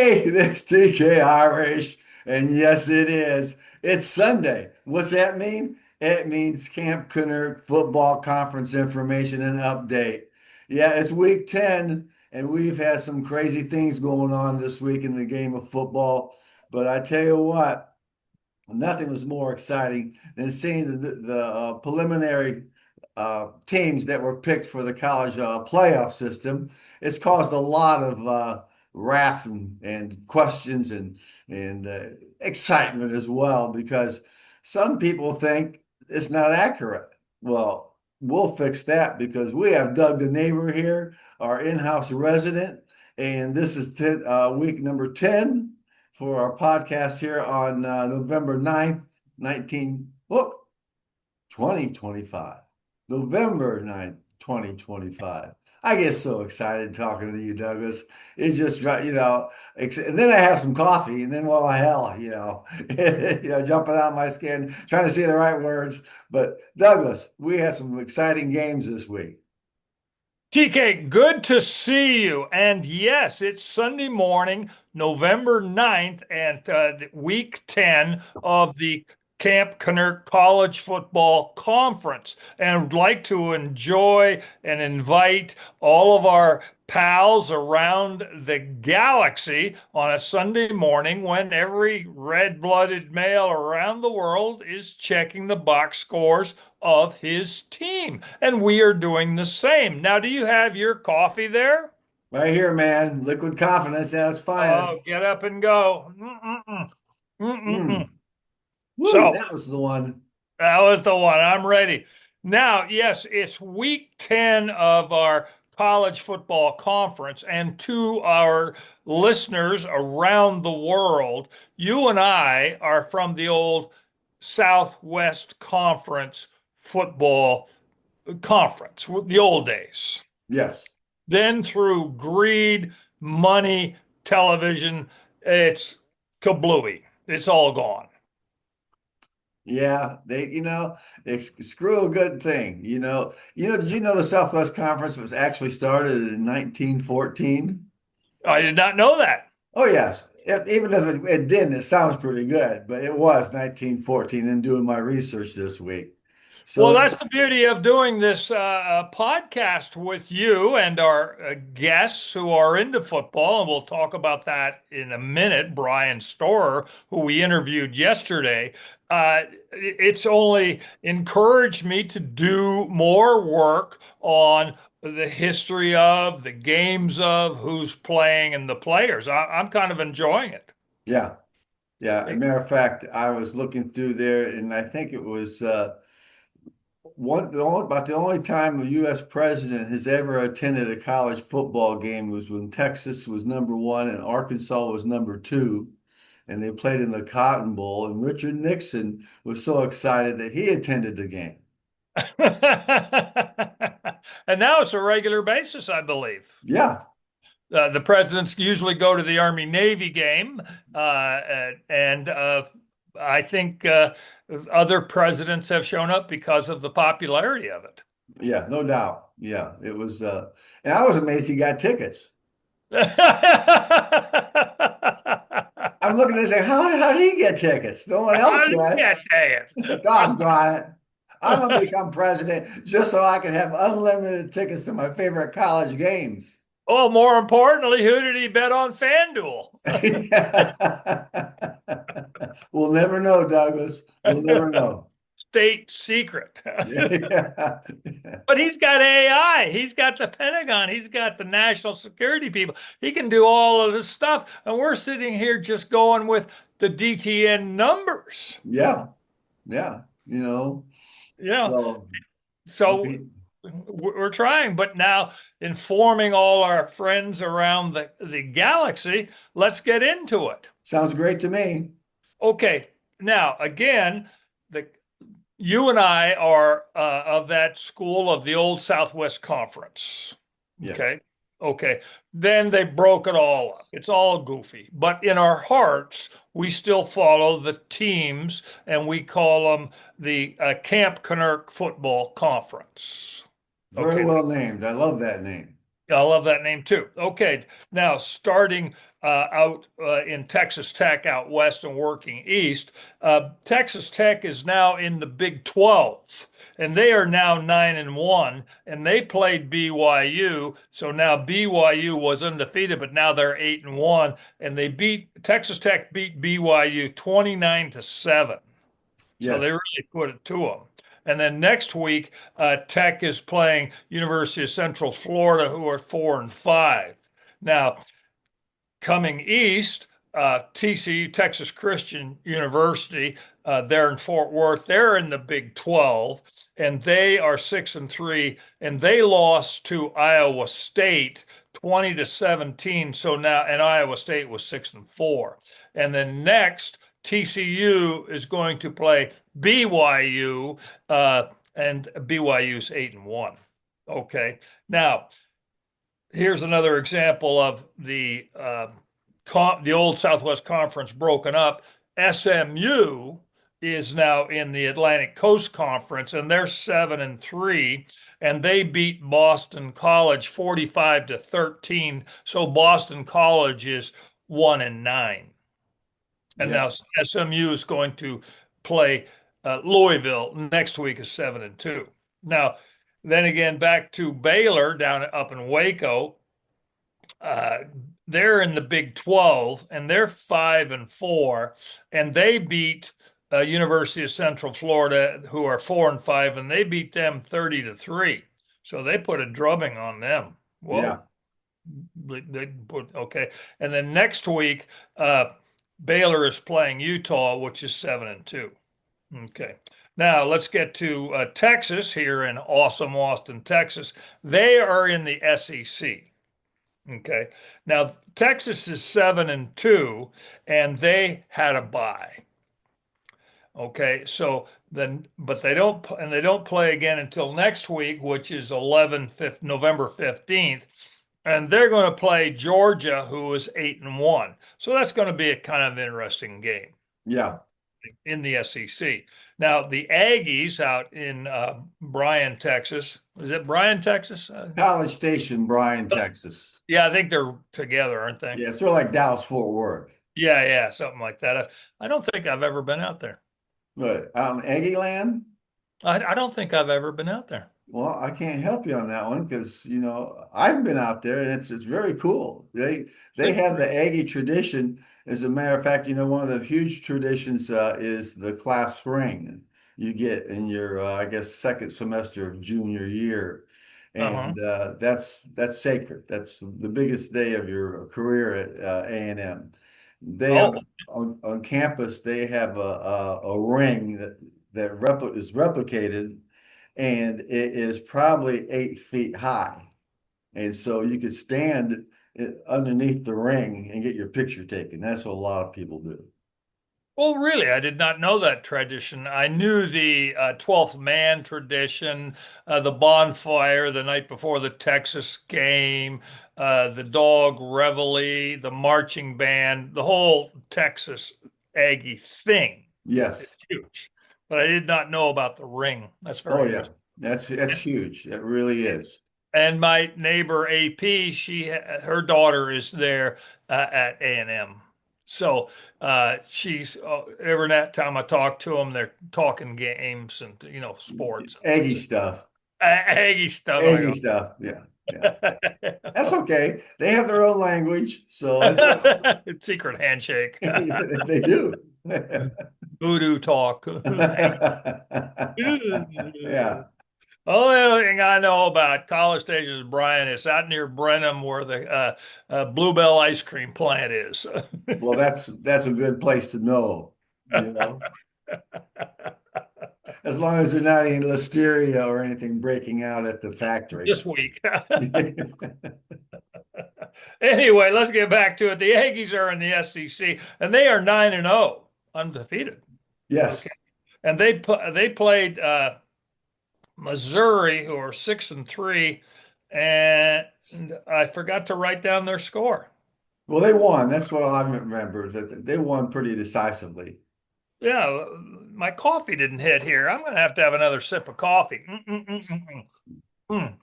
Hey, this TK Irish. And yes, it is. It's Sunday. What's that mean? It means Camp Kennerk football conference information and update. Yeah, it's week 10, and we've had some crazy things going on this week in the game of football. But I tell you what, nothing was more exciting than seeing the preliminary teams that were picked for the college playoff system. It's caused a lot of wrath and questions and excitement as well because some people think it's not accurate. Well, we'll fix that because we have Doug the neighbor here, our in-house resident, and this is week number 10 for our podcast here on November 9th, 2025. November 9th, 2025. I get so excited talking to you, Douglas. It's just, and then I have some coffee, and then, well, hell, jumping out of my skin, trying to say the right words. But Douglas, we had some exciting games this week. TK, good to see you. And yes, it's Sunday morning, November 9th, and week 10 of the Camp Kennerk College Football Conference. And I'd like to enjoy and invite all of our pals around the galaxy on a Sunday morning when every red-blooded male around the world is checking the box scores of his team. And we are doing the same. Now, do you have your coffee there? Right here, man. Liquid confidence at its finest. Oh, get up and go. Mm-mm-mm. Mm-mm-mm. Mm. Woo, So that was the one. that was the one. I'm ready. Now, yes, it's week 10 of our college football conference. And to our listeners around the world, you and I are from the old Southwest Conference football conference, the old days. Yes. Then through greed, money, television, it's kablooey. It's all gone. Yeah, they screw a good thing. Did you know the Southwest Conference was actually started in 1914? I did not know that. Oh, yes. Even if it didn't, it sounds pretty good, but it was 1914 in doing my research this week. Well, So, that's the beauty of doing this podcast with you and our guests who are into football. And we'll talk about that in a minute. Brian Storer, who we interviewed yesterday, it's only encouraged me to do more work on the history of, the games of, who's playing, and the players. I'm kind of enjoying it. yeah, yeah. As a matter of fact, I was looking through there, and I think it was about the only time a U.S. president has ever attended a college football game was when Texas was number one and Arkansas was number two, and they played in the Cotton Bowl. And Richard Nixon was so excited that he attended the game. And now it's a regular basis, I believe. Yeah, The presidents usually go to the Army Navy game, and I think other presidents have shown up because of the popularity of it. yeah, no doubt. Yeah, it was, and I was amazed he got tickets. I'm looking at this saying, how did he get tickets? No one else How did did. you say it? Doggone it. I'm gonna become president just so I can have unlimited tickets to my favorite college games. Oh, more importantly, who did he bet on FanDuel? We'll never know, Douglas. We'll never know. State secret. Yeah. But he's got AI. He's got the Pentagon. He's got the national security people. He can do all of this stuff. And we're sitting here just going with the DTN numbers. Yeah. Yeah. You know, So so we, we're trying, but now informing all our friends around the galaxy, let's get into it. sounds great to me. Okay. Now, again, the you and I are of that school of the old Southwest Conference. Yes. Okay. Okay. Then they broke it all up. It's all goofy. But in our hearts, we still follow the teams and we call them the Camp Kennerk Football Conference. Very Okay. well named. I love that name. I love that name too. Okay, now starting out in Texas Tech out west and working east, Texas Tech is now in the Big 12, and they are now 9-1, and they played BYU. So now BYU was undefeated, but now they're 8-1, and they beat Texas Tech beat BYU 29-7. So they Yes. really put it to them. And then next week, Tech is playing University of Central Florida, who are 4-5. Now, coming east, TCU, Texas Christian University, they're in Fort Worth. They're in the Big 12, and they are 6-3, and they lost to Iowa State 20-17. So now, and Iowa State was 6-4. And then next, TCU is going to play BYU, and BYU's 8-1. Okay. Now, here's another example of the old Southwest Conference broken up. SMU is now in the Atlantic Coast Conference, and they're 7-3, and they beat Boston College 45-13. So Boston College is 1-9, and Yeah. now SMU is going to play Louisville next week is 7-2. Now, then again, back to Baylor down up in Waco. Uh, they're in the Big 12 and they're 5-4, and they beat University of Central Florida, who are 4-5, and they beat them 30-3. So they put a drubbing on them. Yeah. Whoa. They put okay. And then next week, Baylor is playing Utah, which is 7-2. Okay. Now let's get to Texas here in awesome Austin, Texas. They are in the SEC. Okay. Now Texas is 7-2, and they had a bye. Okay. So then, but they don't play again until next week, which is November 15th. And they're going to play Georgia, who is 8-1. So that's going to be a kind of interesting game Yeah. in the SEC. Now, the Aggies out in Bryan, Texas. Is it Bryan, Texas? College Station, Bryan, Texas. Yeah, I think they're together, aren't they? Yeah, sort of like Dallas Fort Worth. Yeah, yeah, something like that. I don't think I've ever been out there. But out in Aggie land, I don't think I've ever been out there. well, I can't help you on that one because I've been out there and it's very cool. They See? have the Aggie tradition. As a matter of fact, one of the huge traditions is the class ring you get in your I guess second semester of junior year, Uh-huh. and that's sacred. That's the biggest day of your career at A&M. They Oh, on campus they have a ring that is replicated, and it is probably 8 feet high. And so you could stand underneath the ring and get your picture taken. That's what a lot of people do. well, really, I did not know that tradition. I knew the 12th man tradition, the bonfire the night before the Texas game, the dog reveille, the marching band, the whole Texas Aggie thing. It's Yes. huge. But I did not know about the ring. That's Oh very yeah. interesting. That's huge. It really is. And my neighbor AP, her daughter is there at A&M. So she's every that time I talk to them, they're talking games and sports. Aggie stuff. Aggie stuff, and Aggie stuff. Yeah. Yeah. That's okay. They have their own language, so it's I go. Secret handshake, they do. voodoo talk. Yeah. Only other thing I know about College Station is Bryan. It's out near Brenham where the Bluebell ice cream plant is. Well, that's a good place to know, you know, as long as there's not any listeria or anything breaking out at the factory. This week. Anyway, let's get back to it. The Aggies are in the SEC, and they are 9-0, undefeated. Yes. Okay, and they played Missouri, who are 6-3, and I forgot to write down their score. Well, they won. That's what I remember, that they won pretty decisively. Yeah, my coffee didn't hit here. I'm going to have another sip of coffee. Mm.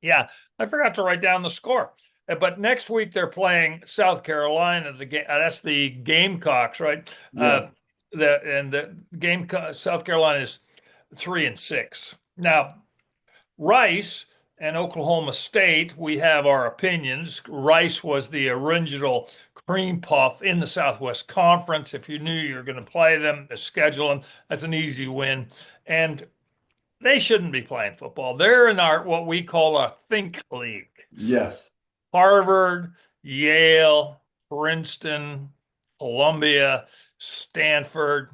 Yeah, I forgot to write down the score. But next week they're playing South Carolina. The game that's the Gamecocks, right? Yeah. The game South Carolina is 3-6. Now Rice and Oklahoma State, we have our opinions. Rice was the original cream puff in the Southwest Conference. If you knew you were going to play them, schedule them, that's an easy win. And they shouldn't be playing football. They're in our what we call a think league. Yes. Harvard, Yale, Princeton, Columbia, Stanford,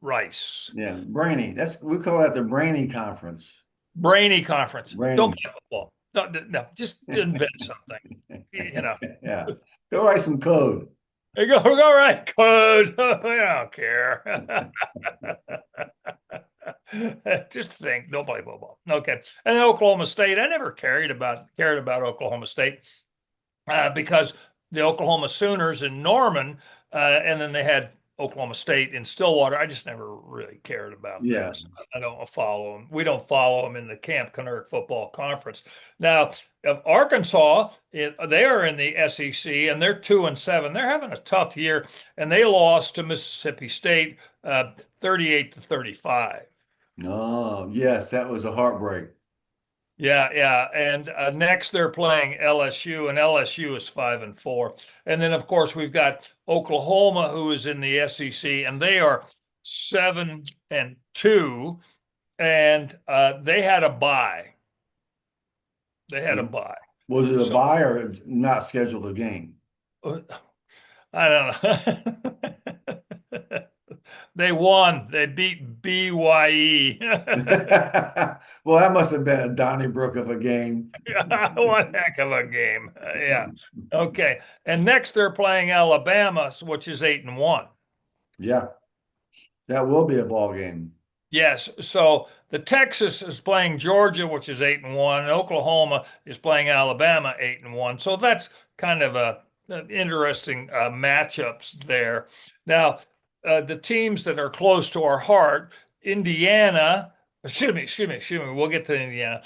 Rice. Yeah. Brainy. We call that the Brainy Conference. Brainy conference. Don't Brainy. play football. No, just invent something. You know, Yeah. Go write some code. go right, code. I don't care. Just think, don't play football. Okay. And Oklahoma State, I never cared about Oklahoma State because the Oklahoma Sooners in Norman, and then they had Oklahoma State in Stillwater. I just never really cared about them. Yeah. So I don't follow them. We don't follow them in the Camp KENNERK Football Conference. Now, Arkansas, they are in the SEC and they're 2-7. They're having a tough year, and they lost to Mississippi State 38-35. Oh, yes, that was a heartbreak. Yeah, yeah. And next they're playing LSU, and LSU is 5-4. And then of course we've got Oklahoma, who is in the SEC, and they are 7-2, and they had a bye. They had Was, a bye. was it a So bye or not scheduled a game? I don't know. They won. They beat BYE. Well, that must have been a Donnybrook of a game. One heck of a game. Yeah. Okay. And next they're playing Alabama, which is 8-1. Yeah, that will be a ball game. Yes. So the Texas is playing Georgia, which is 8-1, and Oklahoma is playing Alabama 8-1. So that's kind of an interesting matchups there. Now, the teams that are close to our heart, Indiana. Excuse me. We'll get to Indiana.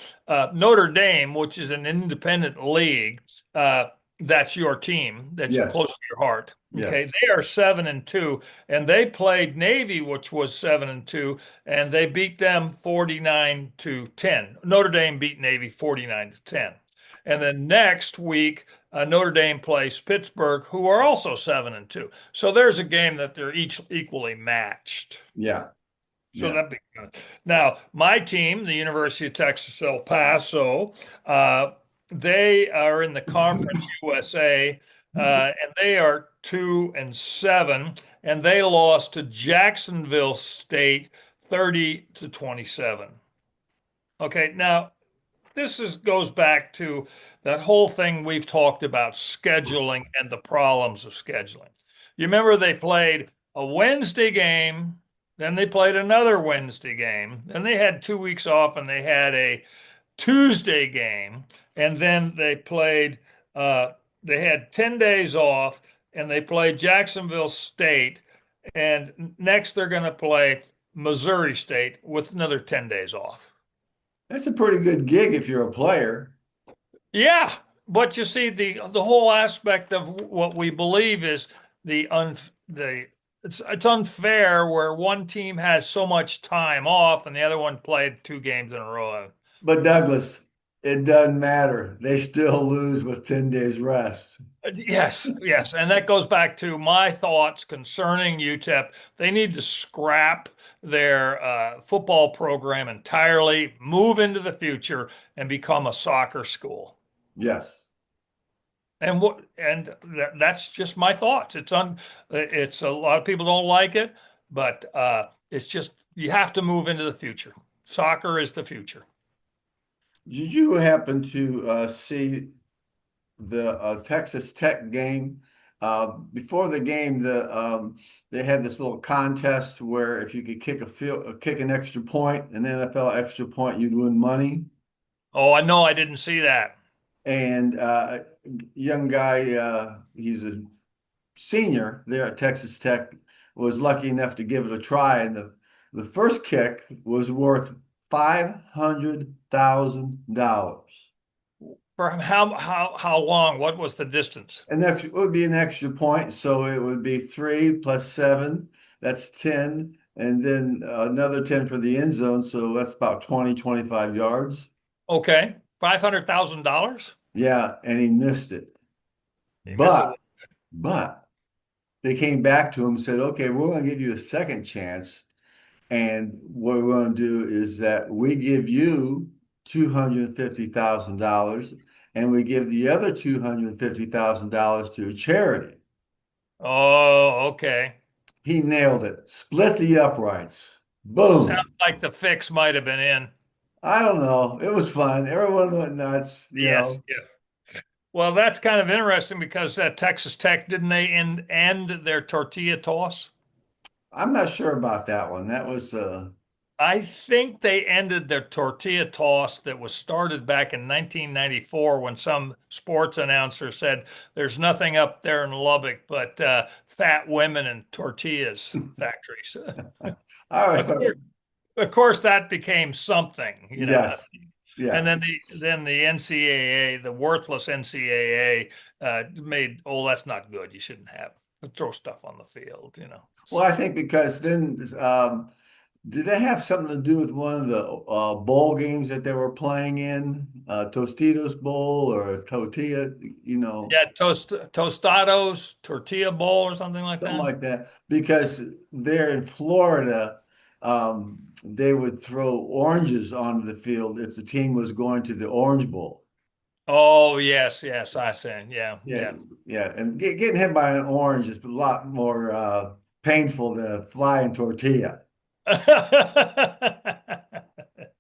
Notre Dame, which is an independent league, uh, that's your team. That's close Yes, to your heart. Okay, yes, they are 7-2, and they played Navy, which was 7-2, and they beat them 49-10. Notre Dame beat Navy 49-10. And then next week, Notre Dame plays Pittsburgh, who are also 7-2. So there's a game that they're each equally matched. yeah, So yeah. that'd be good. Now, my team, the University of Texas El Paso, they are in the Conference USA, and they are 2-7, and they lost to Jacksonville State 30-27. Okay, now goes back to that whole thing we've talked about scheduling and the problems of scheduling. You remember they played a Wednesday game, then they played another Wednesday game, then they had 2 weeks off and they had a Tuesday game, and then they had 10 days off and they played Jacksonville State, and next they're going to play Missouri State with another 10 days off. That's a pretty good gig if you're a player. Yeah, but you see the whole aspect of what we believe is the un the it's unfair where one team has so much time off and the other one played 2 games in a row. But Douglas, it doesn't matter. They still lose with 10 days rest. Yes, yes, and that goes back to my thoughts concerning UTEP. They need to scrap their football program entirely, move into the future, and become a soccer school. Yes. That's just my thoughts. It's a lot of people don't like it, but it's just you have to move into the future. Soccer is the future. Did you happen to see the Texas Tech game? Before the game, they had this little contest where if you could kick an extra point, an NFL extra point, you'd win money. Oh, I know I didn't see that. And young guy, he's a senior there at Texas Tech, was lucky enough to give it a try, and the first kick was worth $500,000. For how long? What was the distance? An extra it would be an extra point, so it would be 3 plus 7. That's 10, and then another 10 for the end zone. So that's about 20, 25 yards. Okay, $500,000. Yeah, and he missed it. You missed it. But they came back to him and said, okay, we're going to give you a second chance. And what we're going to do is that we give you $250,000 and we give the other $250,000 to a charity. Oh, okay. He nailed it. Split the uprights. Sounds Boom. like the fix might have been in. I don't know. It was fun. Everyone went nuts, you Yes. know. Yeah. Well, that's kind of interesting because Texas Tech didn't they end their tortilla toss? I'm not sure about that one. That was I think they ended their tortilla toss that was started back in 1994 when some sports announcer said, "There's nothing up there in Lubbock but fat women and tortillas factories." I always Of thought course, of course, that became something, yes. and Yeah. then the NCAA, the worthless NCAA, made, oh, that's not good. You shouldn't have throw stuff on the field. Well, I So think because then did that have something to do with one of the bowl games that they were playing in? Tostitos Bowl or Tortilla, yeah, tostados, tortilla bowl, or something like something that. like that. Because there in Florida, they would throw oranges onto the field if the team was going to the Orange Bowl. Oh, yes, yes, I see. Yeah, Yeah, yeah. yeah. And getting hit by an orange is a lot more painful than a flying tortilla.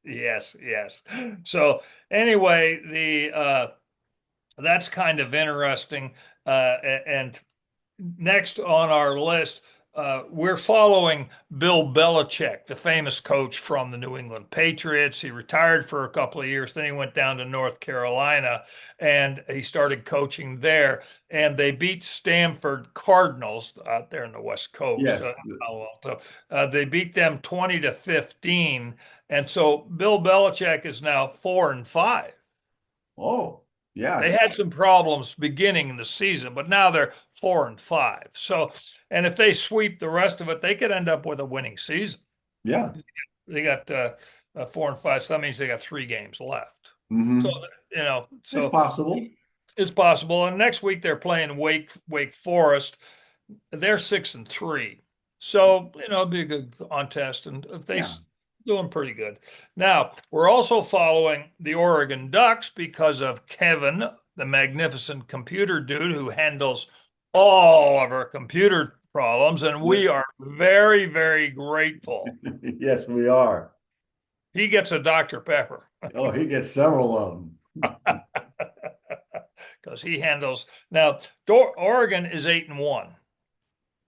Yes, yes. So anyway, the that's kind of interesting. And next on our list, we're following Bill Belichick, the famous coach from the New England Patriots. He retired for a couple of years, then he went down to North Carolina and he started coaching there. And they beat Stanford Cardinals out there in the West Coast, Yes. Palo Alto. They beat them 20-15. And so Bill Belichick is now 4-5. Oh, yeah. They had some problems beginning the season, but now they're 4-5. So, and if they sweep the rest of it, they could end up with a winning season. Yeah. They got 4-5, so that means they got 3 games left. So, Hmm. It's so possible. it's possible. And next week they're playing Wake Forest. They're 6-3. So, it'll be a good contest. And if they Yeah. doing pretty good. Now, we're also following the Oregon Ducks because of Kevin, the magnificent computer dude who handles all of our computer problems. And Yeah. we are very, very grateful. Yes, we are. He gets a Dr. Pepper Oh, he gets several of them. because he handles. Now, Oregon is 8-1.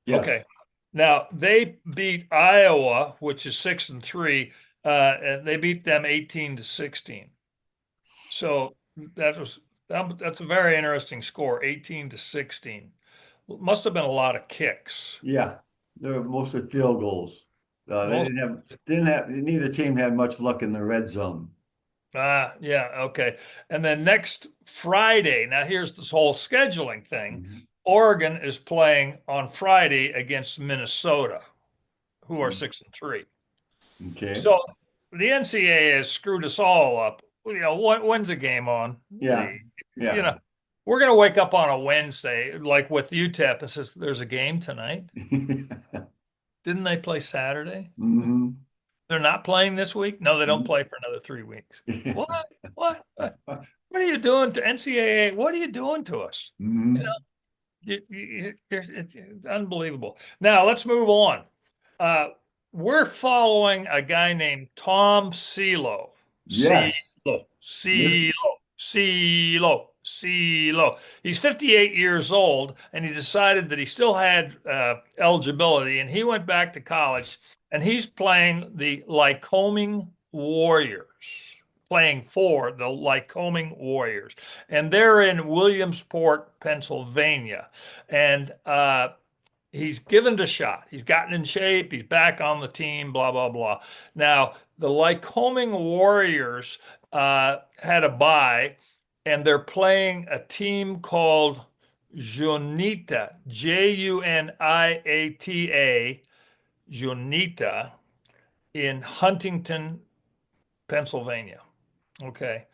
Yes. Okay. Now they beat Iowa, which is 6-3, and they beat them 18-16. So that's a very interesting score, 18-16. Must have been a lot of kicks. Yeah. They're mostly field goals. They Most neither team had much luck in the red zone. yeah, okay. And then next Friday, now here's this whole scheduling thing. Mhm. Oregon is playing on Friday against Minnesota, who are 6-3. Okay. So the NCAA has screwed us all up. When's the game on? Yeah. You Yeah. know, we're going to wake up on a Wednesday, like with UTEP, and says there's a game tonight. Didn't they play Saturday? Hmm. They're not playing this week. No, they don't play for another 3 weeks. What? What? What are you doing to NCAA? What are you doing to us? You know, Hmm. it's unbelievable. Now let's move on. Uh, we're following a guy named Tom Celo. Yes. Celo, This, Celo, Celo, Celo. He's 58 years old, and he decided that he still had eligibility, and he went back to college, and he's playing the Lycoming Warriors. Playing for the Lycoming Warriors, and they're in Williamsport, Pennsylvania, and he's given it a shot. He's gotten in shape. He's back on the team, blah, blah, blah. Now, the Lycoming Warriors had a bye, and they're playing a team called Junita, Juniata, Junita in Huntington, Pennsylvania. Okay.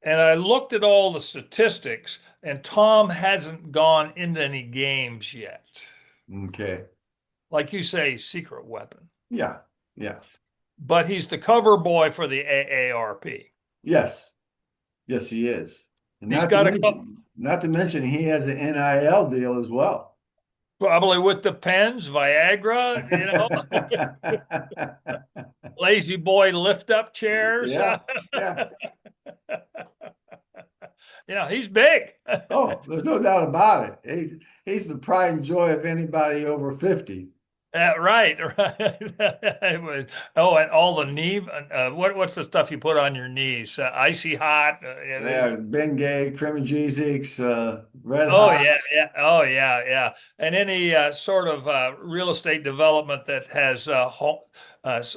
And I looked at all the statistics, and Tom hasn't gone into any games yet. Okay. Like you say, secret weapon. Yeah. Yeah. But he's the cover boy for the AARP. Yes. Yes, he is. And He's got a couple, not to mention he has an NIL deal as well. probably with the pens, Viagra, lazy boy lift up chairs. Yeah. Yeah. He's big. Oh, there's no doubt about it. He's the pride and joy of anybody over 50. Right, right. Oh, and all the knee. What's the stuff you put on your knees? Icy hot. Yeah, Bengay, Kremagesics, Red Oh Hot. yeah, yeah. Oh yeah, yeah. And any sort of real estate development that has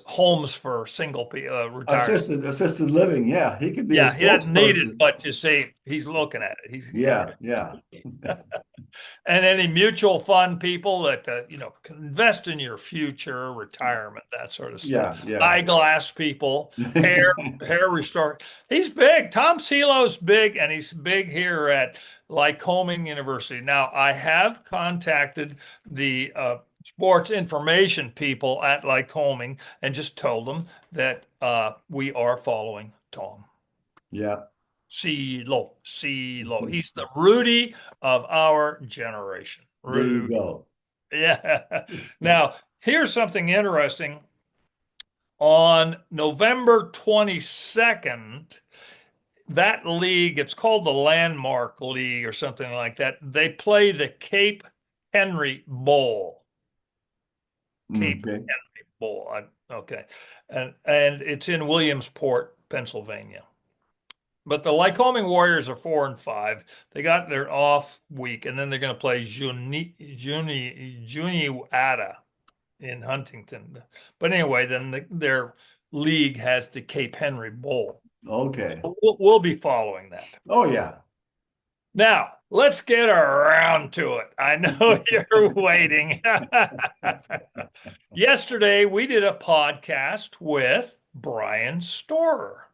homes for single retired. Assisted living. Yeah, he could be a Yeah, he doesn't need it, spokesperson. but you see, he's looking at it. Yeah, yeah, And any mutual fund people that can invest in your future, retirement, that sort of yeah, stuff. yeah. Eyeglass people, hair restore. He's big. Tom Celo's big, and he's big here at Lycoming University. Now, I have contacted the sports information people at Lycoming and just told them that we are following Tom. Yeah, CeeLo, CeeLo. He's the Rudy of our generation. there you Rudy. go. Yeah. Now, here's something interesting. On November 22nd, that league, it's called the Landmark League or something like that. They play the Cape Henry Bowl. Cape Okay. Henry Bowl. Okay. And it's in Williamsport, Pennsylvania. But the Lycoming Warriors are 4-5. They got their off week, and then they're going to play Juniata in Huntington. But anyway, then their league has the Cape Henry Bowl. Okay. We'll be following that. Oh yeah. Now, let's get around to it. I know you're waiting. Yesterday, we did a podcast with Brian Storer.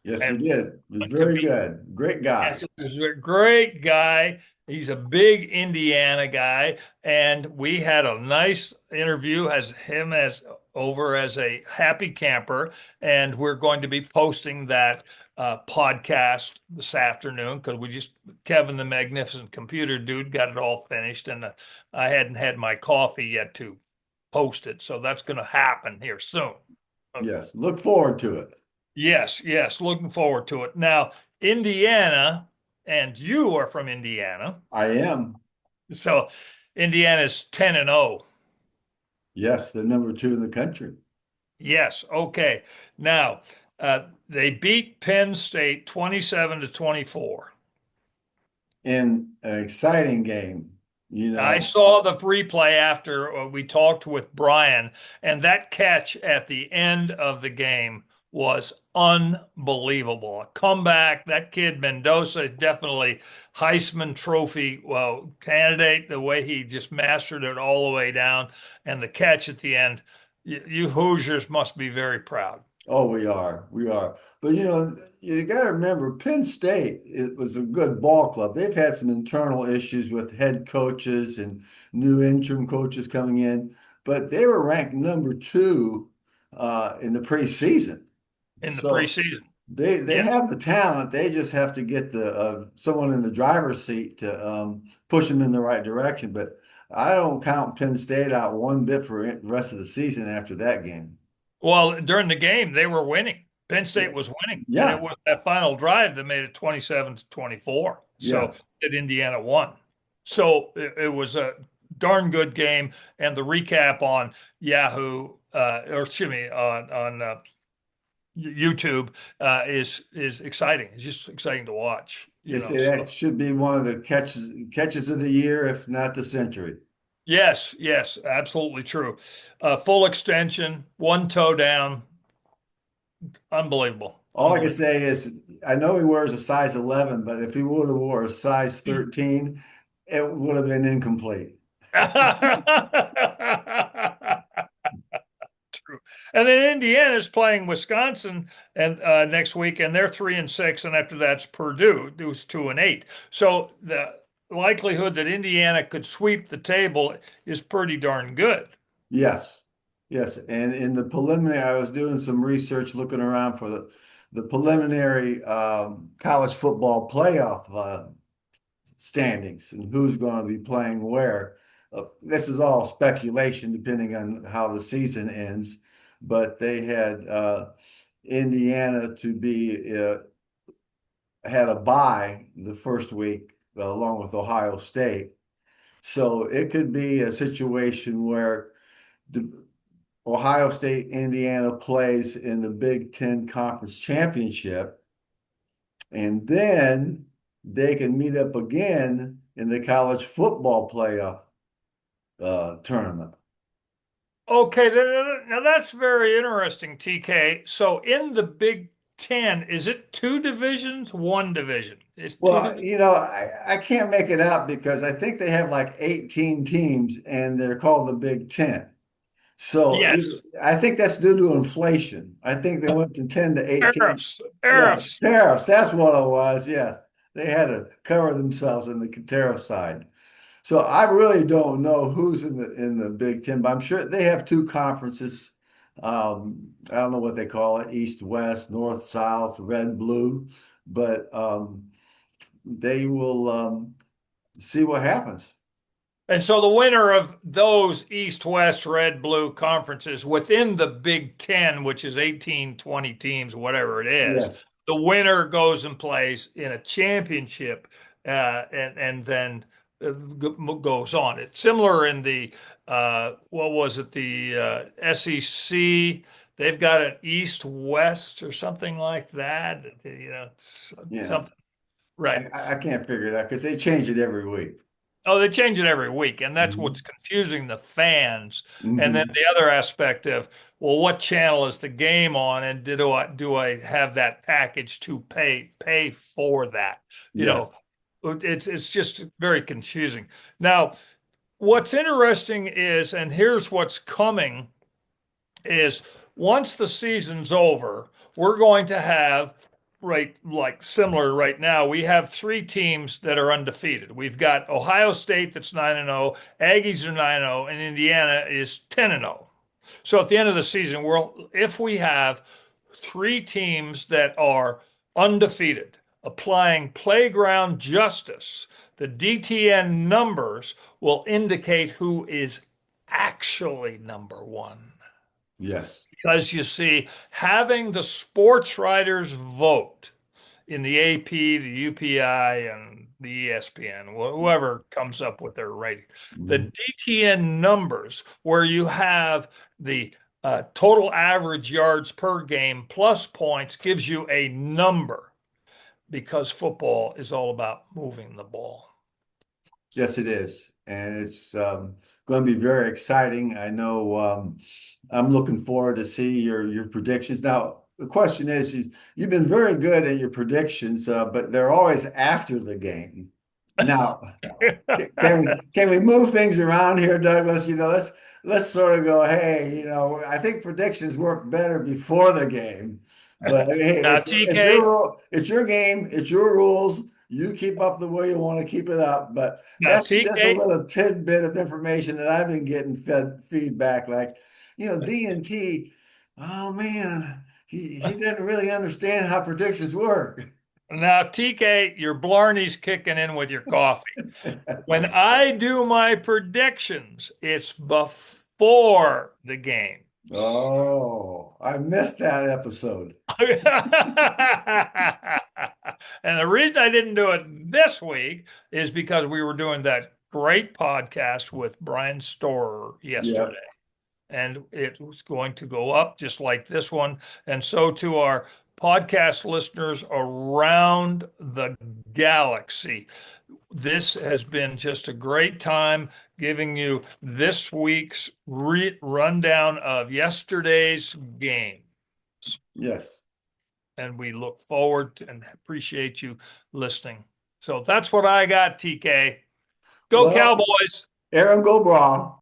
Yes, we And did. It was very good. Great guy. yes, he's a great guy. He's a big Indiana guy, and we had a nice interview as him as over as a happy camper, and we're going to be posting that podcast this afternoon because Kevin the Magnificent Computer Dude got it all finished, and I hadn't had my coffee yet to post it, so that's going to happen here soon. Yes, look forward to it. Yes, yes, looking forward to it. Now, Indiana, and you are from Indiana. I am. So Indiana's 10-0. Yes, the number two in the country. Yes, okay. Now, they beat Penn State 27-24. In an exciting game, I saw the replay after we talked with Brian, and that catch at the end of the game was unbelievable. A comeback. That kid Mendoza is definitely Heisman Trophy candidate. The way he just mastered it all the way down, and the catch at the end. You Hoosiers must be very proud. Oh, we are. We are. But you got to remember, Penn State, it was a good ball club. They've had some internal issues with head coaches and new interim coaches coming in, but they were ranked number two in the preseason. In the So preseason. they Yeah. have the talent. They just have to get the someone in the driver's seat to push them in the right direction. But I don't count Penn State out one bit for the rest of the season after that game. Well, during the game, they were winning. Penn State was winning, and it Yeah, was that final drive that made it 27-24. yeah. So that Indiana won. So it was a darn good game, and the recap on Yahoo or excuse me on YouTube is exciting. It's just exciting to watch. They say So that should be one of the catches of the year, if not the century. yes, yes, absolutely true. Full extension, one toe down, unbelievable. All I can say is I know he wears a size 11, but if he would have wore a size 13, it would have been incomplete. True. And then Indiana's playing Wisconsin and next week, and they're 3-6, and after that's Purdue, who's 2-8. So the likelihood that Indiana could sweep the table is pretty darn good. Yes. Yes. And in the preliminary, I was doing some research looking around for the preliminary college football playoff standings and who's going to be playing where. This is all speculation depending on how the season ends, but they had Indiana to be had a bye the first week along with Ohio State. So it could be a situation where the Ohio State, Indiana plays in the Big Ten Conference Championship, and then they can meet up again in the college football playoff tournament. Okay, now that's very interesting, TK. So in the Big Ten, is it two divisions, one division? It's two Well, divisions. I can't make it out because I think they have like 18 teams and they're called the Big Ten. So Yes. I think that's due to inflation. I think they went from 10 to 18. Tariffs, Yeah, tariffs. tariffs. That's what it was. Yeah. They had to cover themselves in the tariff side. So I really don't know who's in the Big Ten, but I'm sure they have two conferences. I don't know what they call it, East, West, North, South, Red, Blue, but they will see what happens. And so the winner of those East, West, Red, Blue conferences within the Big Ten, which is 18, 20 teams, whatever it is, Yes. the winner goes and plays in a championship and then goes on. It's similar in the, what was it, the SEC. They've got an East, West or something like that, Yeah. something, right. I can't figure it out because they change it every week. Oh, they change it every week, and that's what's Mhm. confusing the fans. And then Mhm. the other aspect of, well, what channel is the game on, and do I have that package to pay for that? You Yes. know, it's just very confusing. Now, what's interesting is, and here's what's coming is once the season's over, we're going to have right like similar right now. We have three teams that are undefeated. We've got Ohio State that's 9-0, Aggies are 9-0, and Indiana is 10-0. So at the end of the season, if we have three teams that are undefeated, applying playground justice, the DTN numbers will indicate who is actually number one. Yes. Because you see, having the sports writers vote in the AP, the UPI, and the ESPN, whoever comes up with their rating, the Mhm. DTN numbers, where you have the total average yards per game plus points, gives you a number because football is all about moving the ball. Yes, it is. And it's going to be very exciting. I know I'm looking forward to see your predictions. Now, the question is, you've been very good at your predictions, but they're always after the game. Now, can we move things around here, Douglas? Let's sort of go, hey, I think predictions work better before the game. But hey, Now, it's your TK, it's your game, it's your rules. You keep up the way you want to keep it up. But now that's just a TK, little tidbit of information that I've been getting fed feedback. Like, D&T, oh man, he didn't really understand how predictions work. now TK, your Blarney's kicking in with your coffee. When I do my predictions, it's before the game. Oh, I missed that episode. And the reason I didn't do it this week is because we were doing that great podcast with Brian Storer yesterday. Yep. And it was going to go up just like this one. And so to our podcast listeners around the galaxy. This has been just a great time giving you this week's rundown of yesterday's game. Yes. and we look forward to and appreciate you listening. So that's what I got, TK. Go Well, Cowboys. Aaron, go Bra.